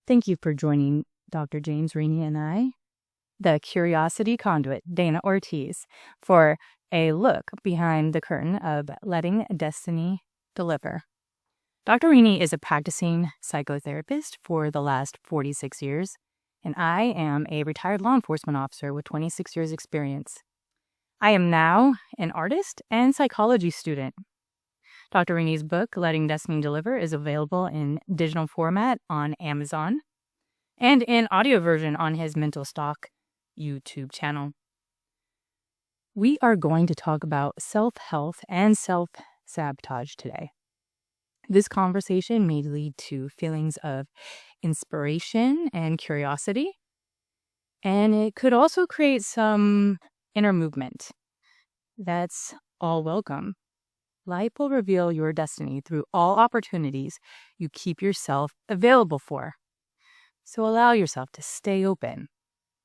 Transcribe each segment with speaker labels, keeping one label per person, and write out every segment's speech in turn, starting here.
Speaker 1: Thank you for joining Dr. James, Rini, and I, the Curiosity Conduit, Dana Ortiz, for a look behind the curtain of Letting Destiny Deliver. Dr. Rini is a practicing psychotherapist for the last 46 years, and I am a retired law enforcement officer with 26 years' experience. I am now an artist and psychology student. Dr. Rini's book, Letting Destiny Deliver, is available in digital format on Amazon and in audio version on his Mental Stock YouTube channel. We are going to talk about self-health and self-sabotage today. This conversation may lead to feelings of inspiration and curiosity, and it could also create some inner movement. That's all welcome. Life will reveal your destiny through all opportunities you keep yourself available for. So allow yourself to stay open,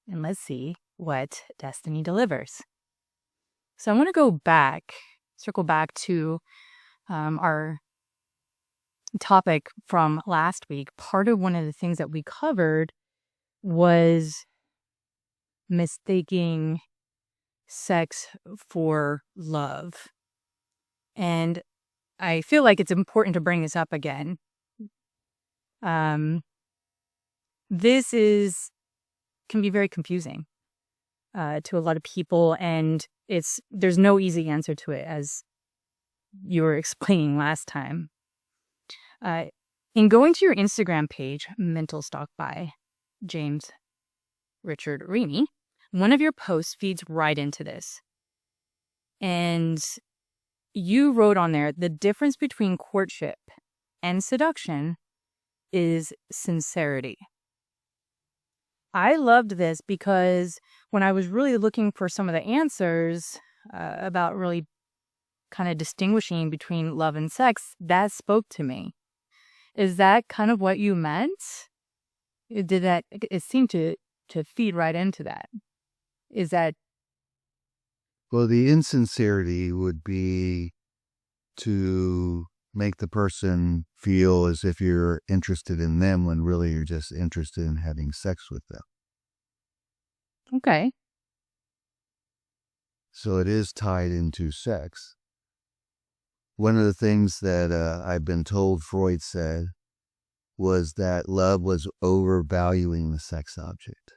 Speaker 1: and let's see what destiny delivers. So I want to circle back to our topic from last week. Part of one of the things that we covered was mistaking sex for love. And I feel like it's important to bring this up again. This can be very confusing to a lot of people, and there's no easy answer to it, as you were explaining last time. In going to your Instagram page, Mental Stock by James Richard Rini, one of your posts feeds right into this. And you wrote on there, the difference between courtship and seduction is sincerity. I loved this because when I was really looking for some of the answers about really kind of distinguishing between love and sex, that spoke to me. Is that kind of what you meant? It seemed to feed right into that. Is that?
Speaker 2: Well, the insincerity would be to make the person feel as if you're interested in them when really you're just interested in having sex with them.
Speaker 1: Okay.
Speaker 2: So it is tied into sex. One of the things that I've been told Freud said was that love was overvaluing the sex object.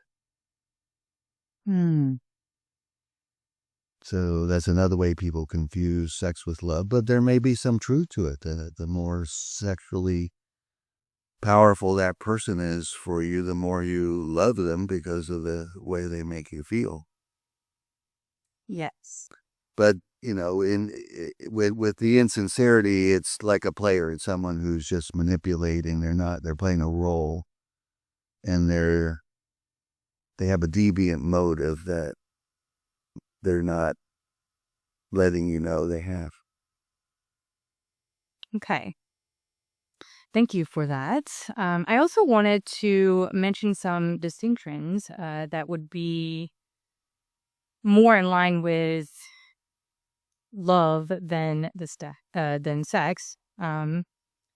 Speaker 2: So that's another way people confuse sex with love, but there may be some truth to it. The more sexually powerful that person is for you, the more you love them because of the way they make you feel.
Speaker 1: Yes.
Speaker 2: But, with the insincerity, it's like a player. It's someone who's just manipulating. They're playing a role, and they have a deviant motive that they're not letting you know they have.
Speaker 1: Okay. Thank you for that. I also wanted to mention some distinctions that would be more in line with love than sex. And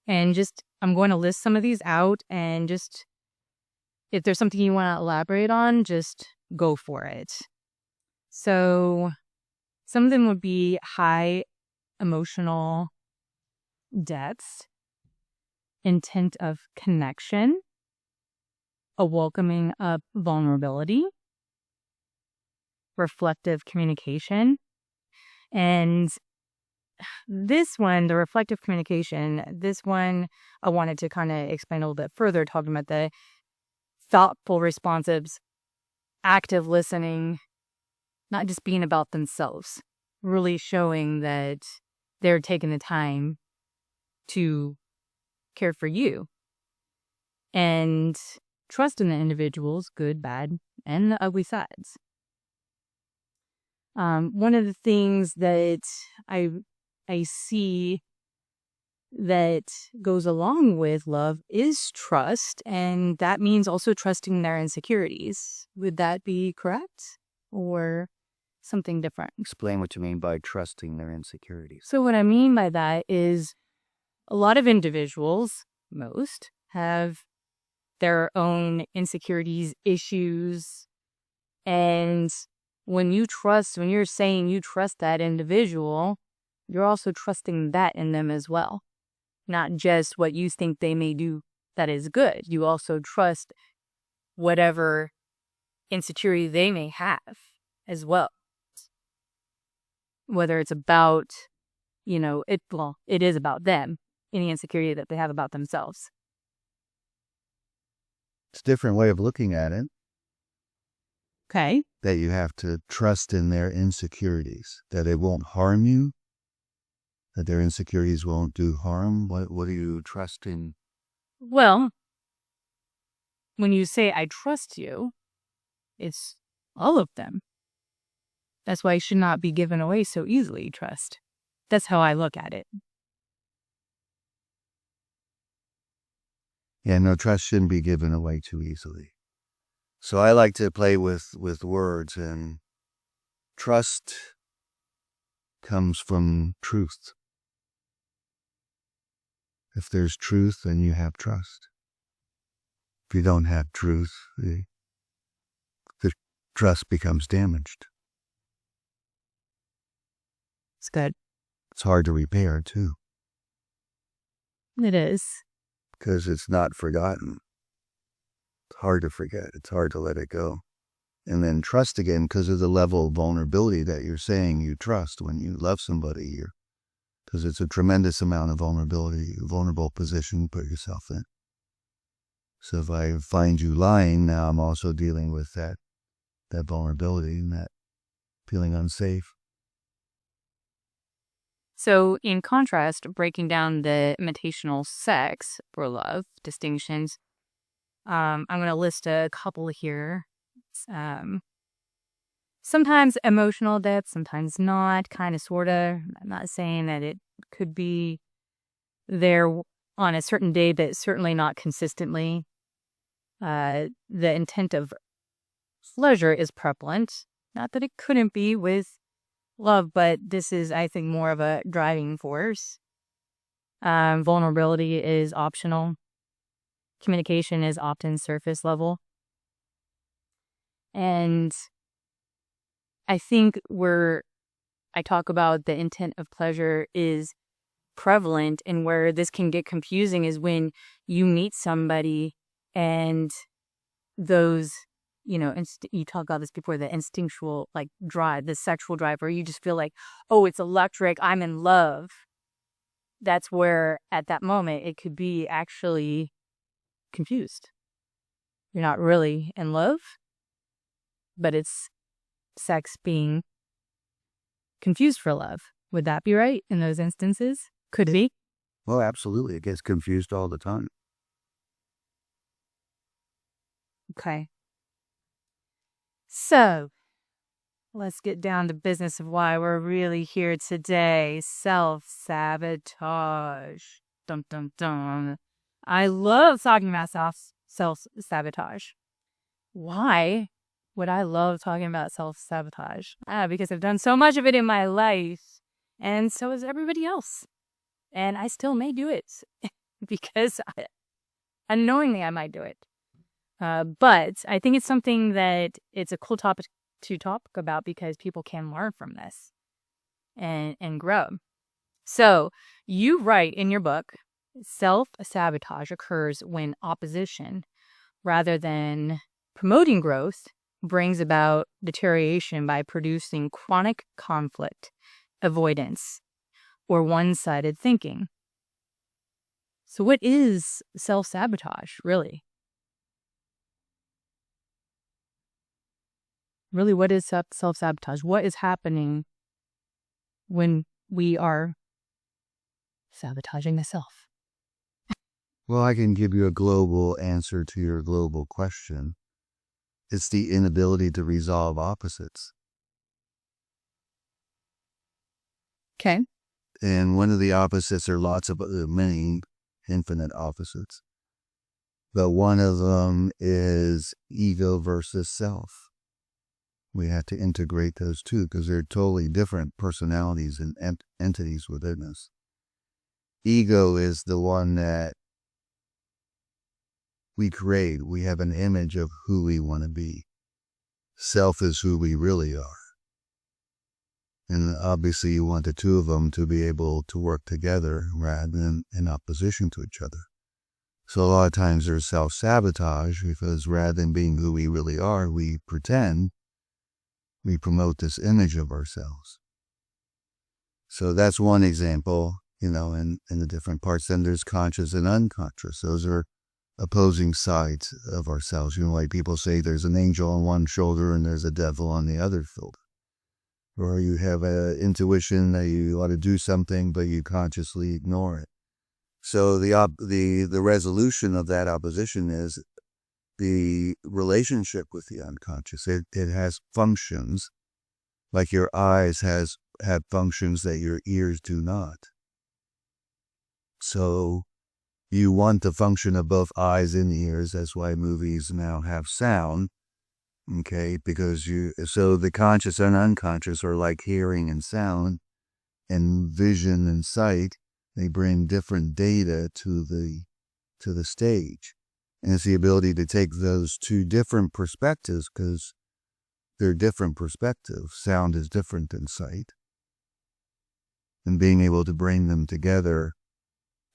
Speaker 1: I'm going to list some of these out, and just if there's something you want to elaborate on, just go for it. So some of them would be high emotional depth, intent of connection, a welcoming of vulnerability, reflective communication. And this one, the reflective communication, this one I wanted to kind of explain a little bit further, talking about the thoughtful responsives, active listening, not just being about themselves, really showing that they're taking the time to care for you and trust in the individual's good, bad, and the ugly sides. One of the things that I see that goes along with love is trust, and that means also trusting their insecurities. Would that be correct, or something different?
Speaker 2: Explain what you mean by trusting their insecurities.
Speaker 1: So what I mean by that is a lot of individuals, most, have their own insecurities, issues. And when you're saying you trust that individual, you're also trusting that in them as well. Not just what you think they may do that is good. You also trust whatever insecurity they may have as well. Whether it's about, it is about them, any insecurity that they have about themselves.
Speaker 2: It's a different way of looking at it.
Speaker 1: Okay.
Speaker 2: That you have to trust in their insecurities, that it won't harm you, that their insecurities won't do harm. What are you trusting?
Speaker 1: Well, when you say I trust you, it's all of them. That's why it should not be given away so easily, trust. That's how I look at it.
Speaker 2: Yeah, no, trust shouldn't be given away too easily. So I like to play with words, and trust comes from truth. If there's truth, then you have trust. If you don't have truth, the trust becomes damaged.
Speaker 1: It's good.
Speaker 2: It's hard to repair, too.
Speaker 1: It is.
Speaker 2: Because it's not forgotten. It's hard to forget. It's hard to let it go. And then trust again, because of the level of vulnerability that you're saying you trust when you love somebody. Because it's a tremendous amount of vulnerability, a vulnerable position to put yourself in. So if I find you lying, now I'm also dealing with that vulnerability and that feeling unsafe.
Speaker 1: So in contrast, breaking down the imitational sex for love distinctions, I'm going to list a couple here. Sometimes emotional depth, sometimes not, kind of, sort of. I'm not saying that it could be there on a certain day, but certainly not consistently. The intent of pleasure is prevalent. Not that it couldn't be with love, but this is, I think, more of a driving force. Vulnerability is optional. Communication is often surface level. And I think where I talk about the intent of pleasure is prevalent, and where this can get confusing is when you meet somebody and those, you talk about this before, the instinctual drive, the sexual drive, where you just feel like, oh, it's electric, I'm in love. That's where at that moment it could be actually confused. You're not really in love, but it's sex being confused for love. Would that be right in those instances? Could it be?
Speaker 2: Well, absolutely. It gets confused all the time.
Speaker 1: Okay. So, let's get down to business of why we're really here today. Self-sabotage. Dum, dum, dum. I love talking about self-sabotage. Why would I love talking about self-sabotage? Because I've done so much of it in my life, and so has everybody else. And I still may do it because unknowingly I might do it. But I think it's something that it's a cool topic to talk about because people can learn from this and grow. So you write in your book, self-sabotage occurs when opposition, rather than promoting growth, brings about deterioration by producing chronic conflict, avoidance, or one-sided thinking. So what is self-sabotage, really? Really, what is self-sabotage? What is happening when we are sabotaging the self?
Speaker 2: Well, I can give you a global answer to your global question. It's the inability to resolve opposites.
Speaker 1: Okay.
Speaker 2: And one of the opposites are many infinite opposites. But one of them is ego versus self. We have to integrate those two because they're totally different personalities and entities within us. Ego is the one that create. We have an image of who we want to be. Self is who we really are. And obviously you want the two of them to be able to work together rather than in opposition to each other. So a lot of times there's self-sabotage because rather than being who we really are, we pretend, we promote this image of ourselves. So that's one example, in the different parts. Then there's conscious and unconscious. Those are opposing sides of ourselves. Like people say there's an angel on one shoulder and there's a devil on the other shoulder. Or you have an intuition that you ought to do something, but you consciously ignore it. So the resolution of that opposition is the relationship with the unconscious. It has functions, like your eyes have functions that your ears do not. So you want the function of both eyes and ears. That's why movies now have sound. Okay, because so the conscious and unconscious are like hearing and sound, and vision and sight. They bring different data to the stage, and it's the ability to take those two different perspectives, because they're different perspectives. Sound is different than sight, and being able to bring them together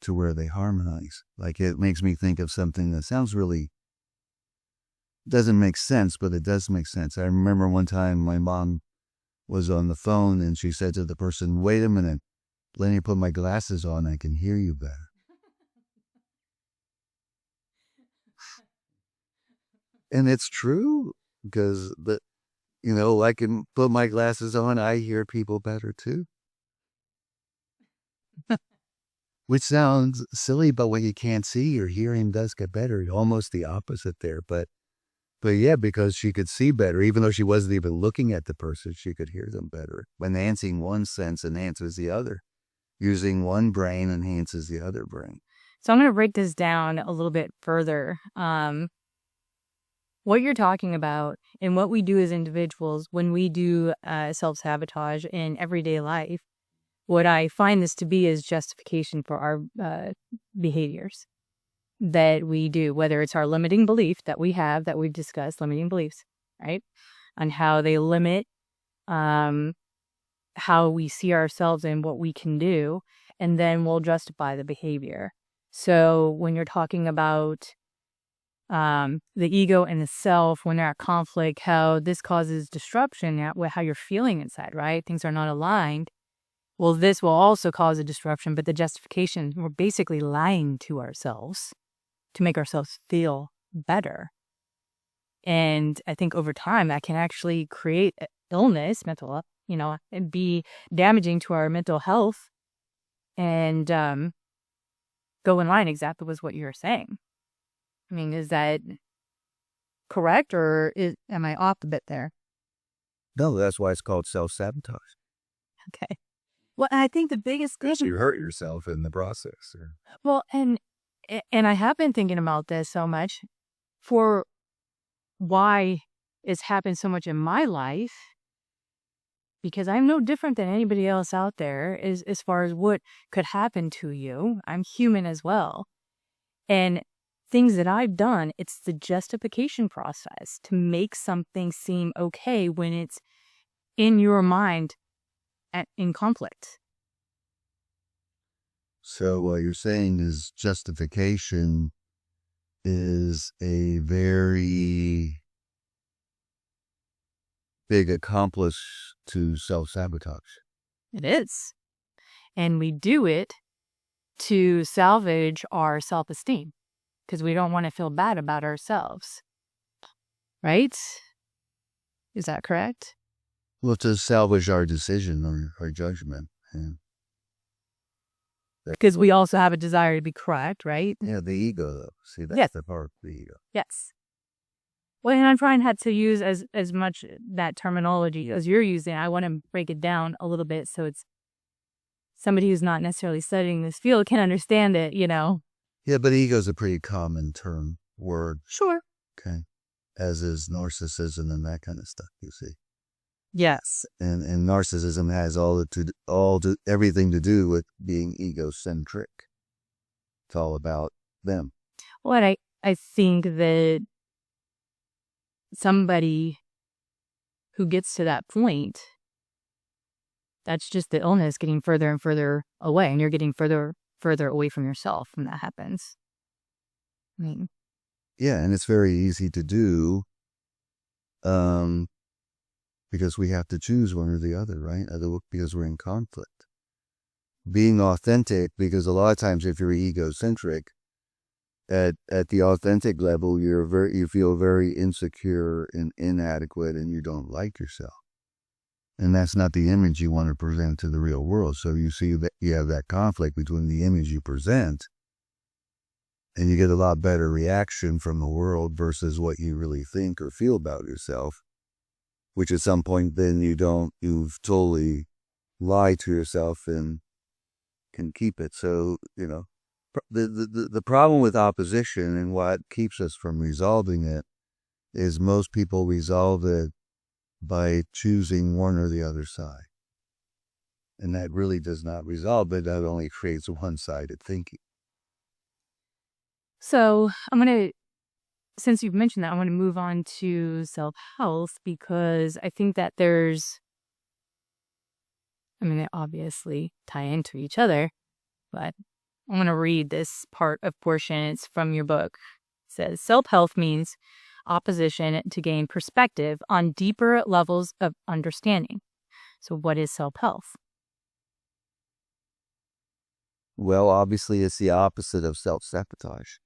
Speaker 2: to where they harmonize. Like, it makes me think of something that sounds really doesn't make sense, but it does make sense. I remember one time my mom was on the phone and she said to the person, "Wait a minute, let me put my glasses on, I can hear you better." And it's true, because I can put my glasses on, I hear people better too. Which sounds silly, but when you can't see, your hearing does get better. Almost the opposite there, but yeah, because she could see better, even though she wasn't even looking at the person, she could hear them better. Enhancing one sense enhances the other. Using one brain enhances the other brain.
Speaker 1: So I'm going to break this down a little bit further. What you're talking about and what we do as individuals when we do self-sabotage in everyday life, what I find this to be is justification for our behaviors that we do, whether it's our limiting belief that we have, that we've discussed, limiting beliefs, right? On how they limit how we see ourselves and what we can do, and then we'll justify the behavior. So when you're talking about the ego and the self, when they're at conflict, how this causes disruption with how you're feeling inside, right? Things are not aligned. Well, this will also cause a disruption, but the justification, we're basically lying to ourselves to make ourselves feel better. And I think over time that can actually create illness, mental, and be damaging to our mental health, and go in line exactly with what you're saying. I mean, is that correct, or am I off a bit there?
Speaker 2: No, that's why it's called self-sabotage.
Speaker 1: Okay. Well, I think the biggest thing...
Speaker 2: You hurt yourself in the process.
Speaker 1: Well, and I have been thinking about this so much for why it's happened so much in my life, because I'm no different than anybody else out there as far as what could happen to you. I'm human as well. And things that I've done, it's the justification process to make something seem okay when it's in your mind in conflict.
Speaker 2: So what you're saying is justification is a very big accomplice to self-sabotage.
Speaker 1: It is. And we do it to salvage our self-esteem because we don't want to feel bad about ourselves. Right? Is that correct?
Speaker 2: Well, to salvage our decision or our judgment. Yeah.
Speaker 1: Because we also have a desire to be correct, right?
Speaker 2: Yeah, the ego, though. See, that's the part of the ego.
Speaker 1: Yes. Well, and I'm trying to use as much that terminology as you're using. I want to break it down a little bit so it's somebody who's not necessarily studying this field can understand it,
Speaker 2: Yeah, but ego is a pretty common word.
Speaker 1: Sure.
Speaker 2: Okay. As is narcissism and that kind of stuff, you see.
Speaker 1: Yes.
Speaker 2: And narcissism has everything to do with being egocentric. It's all about them.
Speaker 1: Well, I think that somebody who gets to that point, that's just the illness getting further and further away, and you're getting further away from yourself when that happens. I mean,
Speaker 2: yeah, and it's very easy to do, because we have to choose one or the other, right? Because we're in conflict. Being authentic, because a lot of times if you're egocentric, at the authentic level, you feel very insecure and inadequate, and you don't like yourself. And that's not the image you want to present to the real world. So you see that you have that conflict between the image you present, and you get a lot better reaction from the world versus what you really think or feel about yourself, which at some point then you've totally lied to yourself and can keep it. So, the problem with opposition and what keeps us from resolving it is most people resolve it by choosing one or the other side. And that really does not resolve it. That only creates one-sided thinking.
Speaker 1: so since you've mentioned that, I want to move on to self-health, because I think that they obviously tie into each other, but I want to read this portion. It's from your book. It says, self-health means opposition to gain perspective on deeper levels of understanding. So what is self-health?
Speaker 2: Well, obviously, it's the opposite of self-sabotage.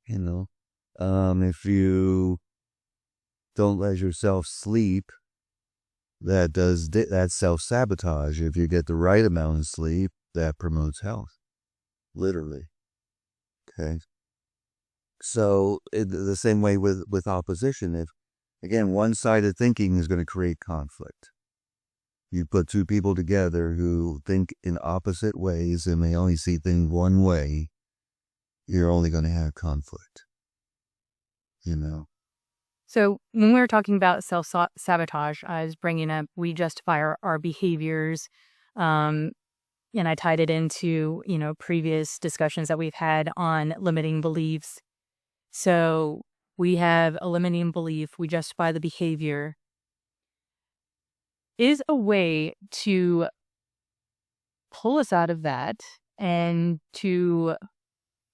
Speaker 2: If you don't let yourself sleep, that's self-sabotage. If you get the right amount of sleep, that promotes health. Literally. Okay. So the same way with opposition, if, again, one-sided thinking is going to create conflict. You put two people together who think in opposite ways and they only see things one way, you're only going to have conflict.
Speaker 1: So when we were talking about self-sabotage, I was bringing up, we justify our behaviors, and I tied it into, previous discussions that we've had on limiting beliefs. So we have a limiting belief, we justify the behavior. Is a way to pull us out of that and to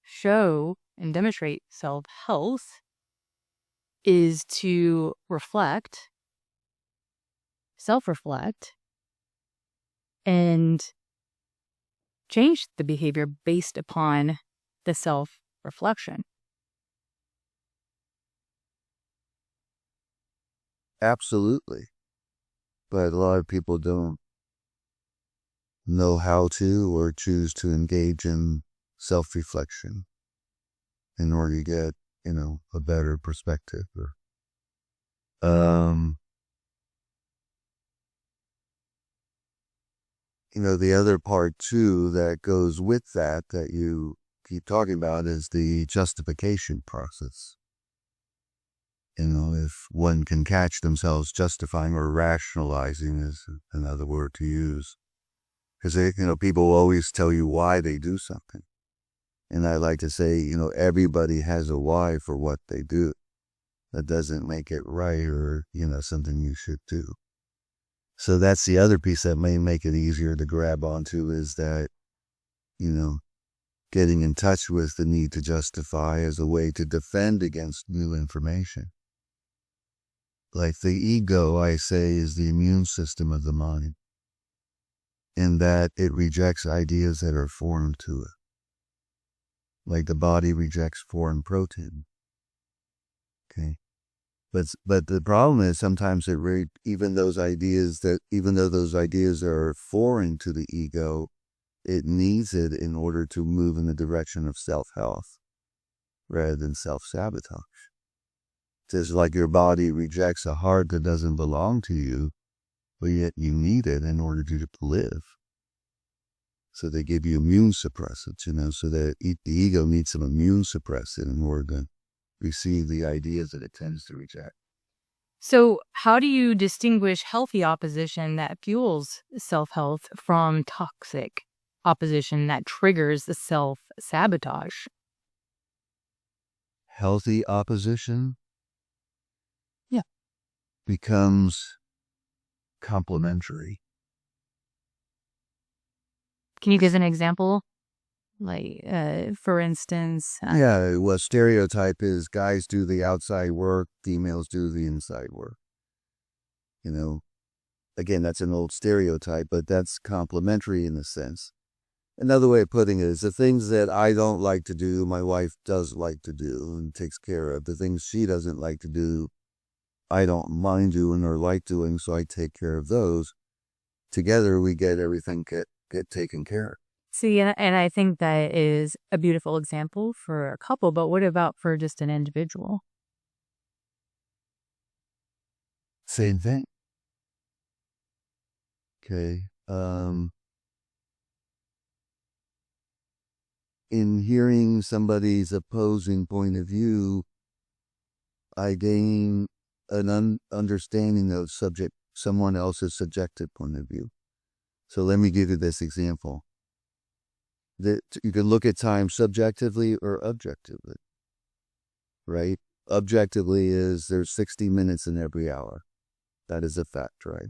Speaker 1: show and demonstrate self-health is to self-reflect, and change the behavior based upon the self-reflection.
Speaker 2: Absolutely. But a lot of people don't know how to or choose to engage in self-reflection in order to get, a better perspective. The other part too that goes with that you keep talking about is the justification process. If one can catch themselves justifying or rationalizing is another word to use. Because, people always tell you why they do something. And I like to say, everybody has a why for what they do. That doesn't make it right or, something you should do. So that's the other piece that may make it easier to grab onto, is that, getting in touch with the need to justify as a way to defend against new information. Like the ego, I say, is the immune system of the mind, in that it rejects ideas that are foreign to it. Like the body rejects foreign protein. Okay. But the problem is sometimes even though those ideas are foreign to the ego, it needs it in order to move in the direction of self-health rather than self-sabotage. It's like your body rejects a heart that doesn't belong to you, but yet you need it in order to live. So they give you immune suppressants, so that the ego needs some immune suppressant in order to receive the ideas that it tends to reject.
Speaker 1: So how do you distinguish healthy opposition that fuels self-health from toxic opposition that triggers the self-sabotage.
Speaker 2: Healthy opposition?
Speaker 1: Yeah.
Speaker 2: Becomes complementary.
Speaker 1: Can you give an example? Like, for instance...
Speaker 2: Yeah, well, stereotype is guys do the outside work, females do the inside work. You know, again, that's an old stereotype, but that's complementary in a sense. Another way of putting it is the things that I don't like to do, my wife does like to do and takes care of. The things she doesn't like to do, I don't mind doing or like doing, so I take care of those. Together, we get everything get taken care of.
Speaker 1: See, and I think that is a beautiful example for a couple, but what about for just an individual?
Speaker 2: Same thing. Okay. In hearing somebody's opposing point of view, I gain an understanding of someone else's subjective point of view. So let me give you this example. That you can look at time subjectively or objectively, right? Objectively is there's 60 minutes in every hour. That is a fact, right?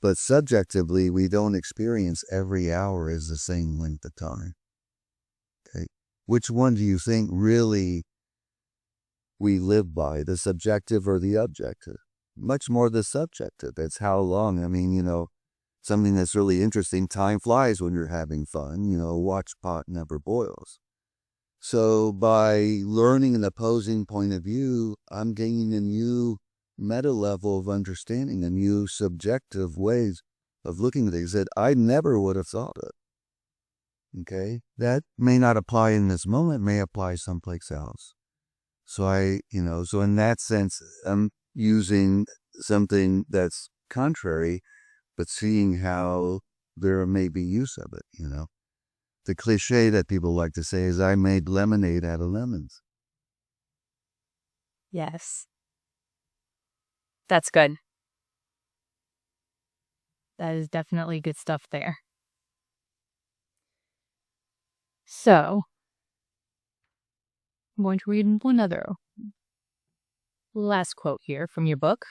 Speaker 2: But subjectively, we don't experience every hour as the same length of time. Okay. Which one do you think really we live by, the subjective or the objective? Much more the subjective. It's how long. I mean, something that's really interesting. Time flies when you're having fun. Watch pot never boils. So by learning an opposing point of view, I'm gaining a new meta level of understanding, a new subjective ways of looking at things that I never would have thought of. Okay? That may not apply in this moment, may apply someplace else. So so in that sense, I'm using something that's contrary, but seeing how there may be use of it, The cliche that people like to say is, I made lemonade out of lemons.
Speaker 1: Yes. That's good. That is definitely good stuff there. So, I'm going to read another last quote here from your book.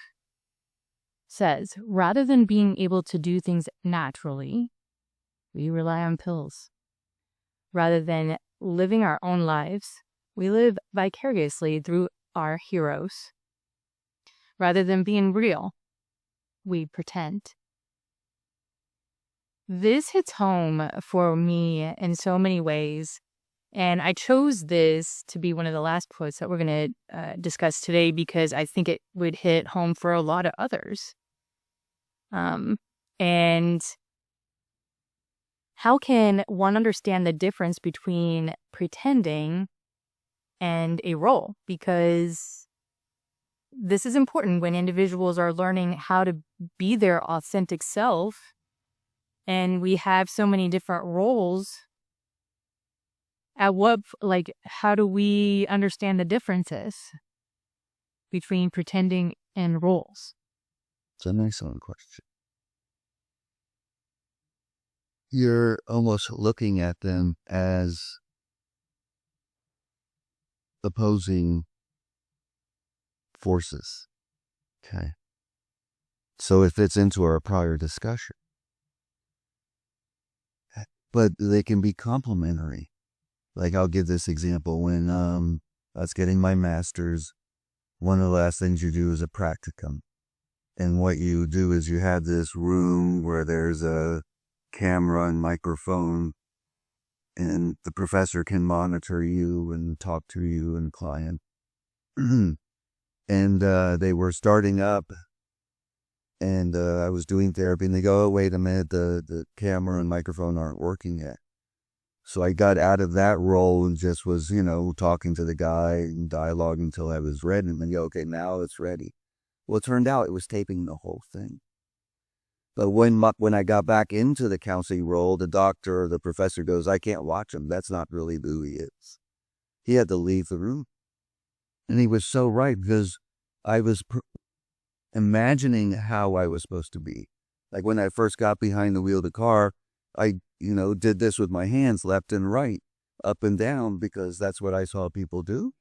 Speaker 1: It says, rather than being able to do things naturally, we rely on pills. Rather than living our own lives, we live vicariously through our heroes. Rather than being real, we pretend. This hits home for me in so many ways, and I chose this to be one of the last quotes that we're going to discuss today because I think it would hit home for a lot of others. And how can one understand the difference between pretending and a role? Because this is important when individuals are learning how to be their authentic self, and we have so many different roles. How do we understand the differences between pretending and roles?
Speaker 2: It's an excellent question. You're almost looking at them as opposing forces. Okay. So it fits into our prior discussion. But they can be complementary. Like, I'll give this example. When I was getting my master's, one of the last things you do is a practicum. And what you do is you have this room where there's a camera and microphone, and the professor can monitor you and talk to you and client. And they were starting up, and I was doing therapy, and they go, oh, wait a minute, the camera and microphone aren't working yet. So I got out of that role and just was, talking to the guy and dialogue until I was ready. And then go, okay, now it's ready. Well, it turned out it was taping the whole thing. But when I got back into the counseling role, the doctor or the professor goes, I can't watch him. That's not really who he is. He had to leave the room. And he was so right, because I was imagining how I was supposed to be. Like when I first got behind the wheel of the car, I did this with my hands left and right, up and down, because that's what I saw people do.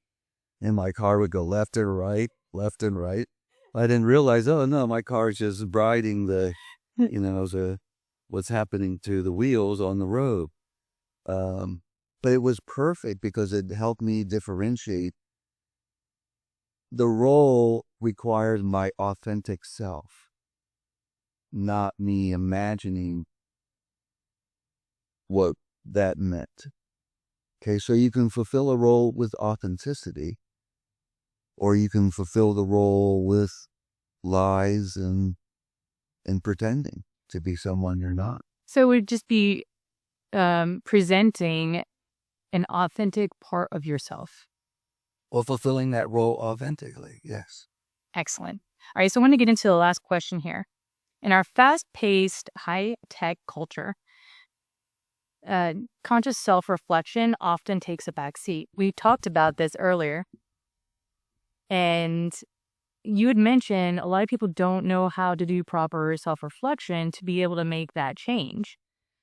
Speaker 2: And my car would go left and right, left and right. I didn't realize, oh no, my car is just riding what's happening to the wheels on the road. But it was perfect because it helped me differentiate. The role required my authentic self, not me imagining what that meant. Okay, so you can fulfill a role with authenticity, or you can fulfill the role with lies and pretending to be someone you're not.
Speaker 1: So it would just be presenting an authentic part of yourself.
Speaker 2: Or fulfilling that role authentically, yes.
Speaker 1: Excellent. All right, so I want to get into the last question here. In our fast-paced, high-tech culture, conscious self-reflection often takes a back seat. We talked about this earlier, and you had mentioned a lot of people don't know how to do proper self-reflection to be able to make that change.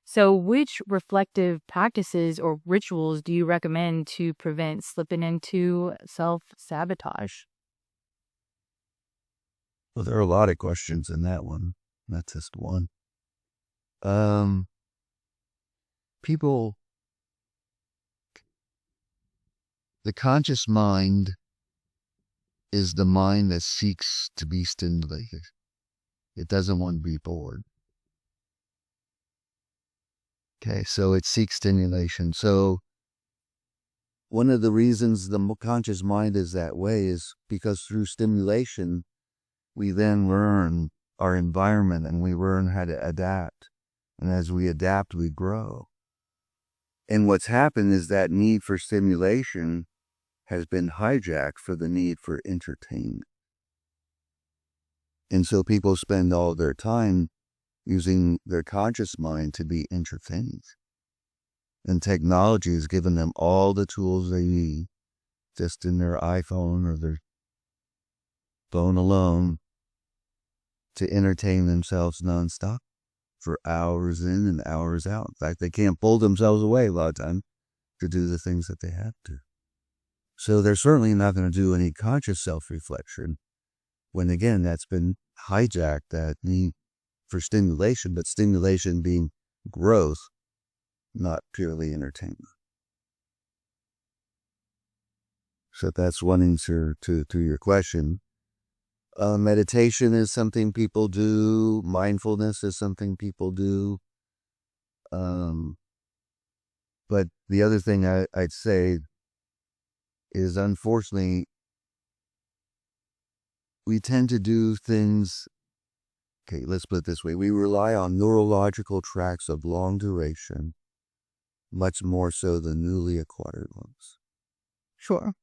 Speaker 1: So which reflective practices or rituals do you recommend to prevent slipping into self-sabotage?
Speaker 2: Well, there are a lot of questions in that one. Not just one. People, the conscious mind is the mind that seeks to be stimulated. It doesn't want to be bored. Okay, so it seeks stimulation. So one of the reasons the conscious mind is that way is because through stimulation, we then learn our environment and we learn how to adapt. And as we adapt, we grow. And what's happened is that need for stimulation has been hijacked for the need for entertainment. And so people spend all their time using their conscious mind to be entertained. And technology has given them all the tools they need just in their iPhone or their phone alone to entertain themselves nonstop for hours in and hours out. In fact, they can't pull themselves away a lot of time to do the things that they have to. So they're certainly not going to do any conscious self-reflection when, again, that's been hijacked, that need for stimulation, but stimulation being growth, not purely entertainment. So that's one answer to your question. Meditation is something people do. Mindfulness is something people do. But the other thing I'd say is, unfortunately, we tend to do things. Okay, let's put it this way. We rely on neurological tracks of long duration, much more so than newly acquired ones.
Speaker 1: Sure.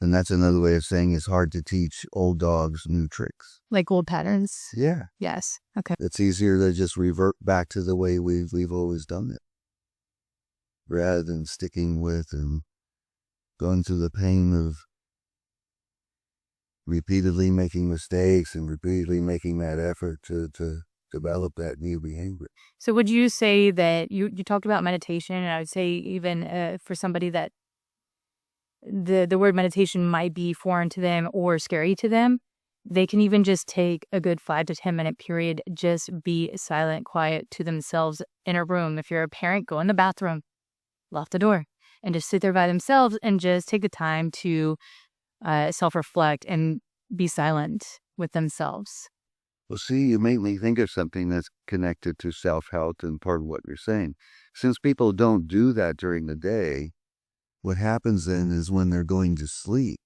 Speaker 2: And that's another way of saying it's hard to teach old dogs new tricks.
Speaker 1: Like old patterns?
Speaker 2: Yeah.
Speaker 1: Yes. Okay.
Speaker 2: It's easier to just revert back to the way we've always done it, rather than sticking with and going through the pain of repeatedly making mistakes and repeatedly making that effort to develop that new behavior.
Speaker 1: So would you say that you talked about meditation, and I would say even for somebody that the word meditation might be foreign to them or scary to them, they can even just take a good 5 to 10 minute period, just be silent, quiet to themselves in a room. If you're a parent, go in the bathroom, lock the door, and just sit there by themselves and just take the time to self-reflect and be silent with themselves.
Speaker 2: Well, see, you made me think of something that's connected to self-help and part of what you're saying. Since people don't do that during the day, what happens then is when they're going to sleep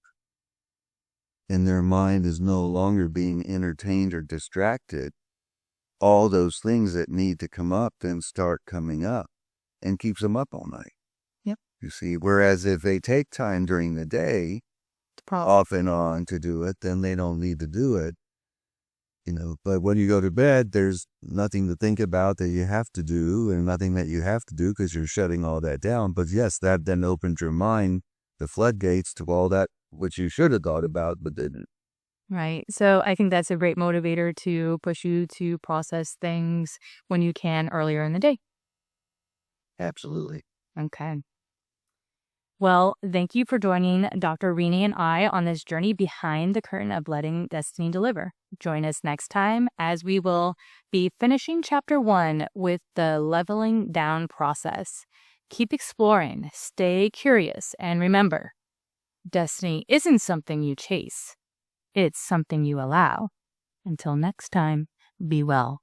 Speaker 2: and their mind is no longer being entertained or distracted, all those things that need to come up then start coming up and keeps them up all night.
Speaker 1: Yep.
Speaker 2: You see, whereas if they take time during the day, off and on to do it, then they don't need to do it. But when you go to bed, there's nothing to think about that you have to do and nothing that you have to do because you're shutting all that down. But yes, that then opens your mind, the floodgates to all that which you should have thought about but didn't.
Speaker 1: Right. So I think that's a great motivator to push you to process things when you can earlier in the day.
Speaker 2: Absolutely.
Speaker 1: Okay. Well, thank you for joining Dr. Rini and I on this journey behind the curtain of letting destiny deliver. Join us next time as we will be finishing chapter 1 with the leveling down process. Keep exploring, stay curious, and remember, destiny isn't something you chase. It's something you allow. Until next time, be well.